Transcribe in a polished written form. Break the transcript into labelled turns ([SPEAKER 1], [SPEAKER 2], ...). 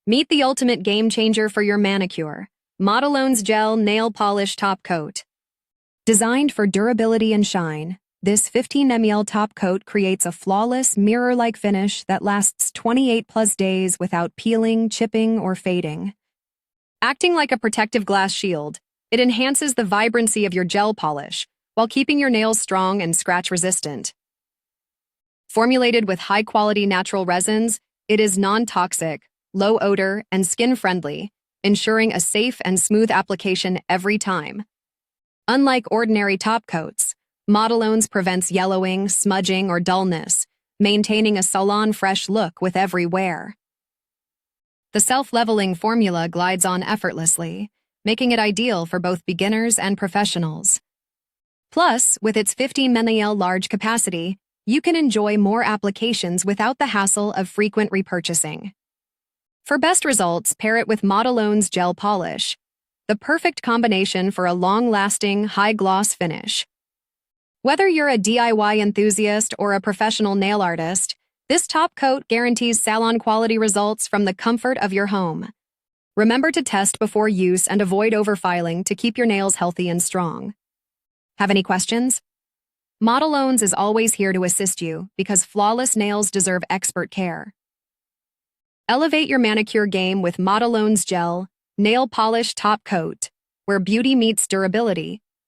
[SPEAKER 1] Meet the ultimate game changer for your manicure, Modelone's Gel Nail Polish Top Coat. Designed for durability and shine, this 15 ml top coat creates a flawless, mirror-like finish that lasts 28+ days without peeling, chipping, or fading. Acting like a protective glass shield, it enhances the vibrancy of your gel polish while keeping your nails strong and scratch-resistant. Formulated with high-quality natural resins, it is non-toxic, low odor, and skin-friendly, ensuring a safe and smooth application every time. Unlike ordinary top coats, Modelone's prevents yellowing, smudging, or dullness, maintaining a salon-fresh look with every wear. The self-leveling formula glides on effortlessly, making it ideal for both beginners and professionals. Plus, with its 15 ml large capacity, you can enjoy more applications without the hassle of frequent repurchasing. For best results, pair it with Modelone's Gel Polish, the perfect combination for a long-lasting, high-gloss finish. Whether you're a DIY enthusiast or a professional nail artist, this top coat guarantees salon-quality results from the comfort of your home. Remember to test before use and avoid overfiling to keep your nails healthy and strong. Have any questions? Modelone's is always here to assist you because flawless nails deserve expert care. Elevate your manicure game with Modelone's Gel Nail Polish Top Coat, where beauty meets durability.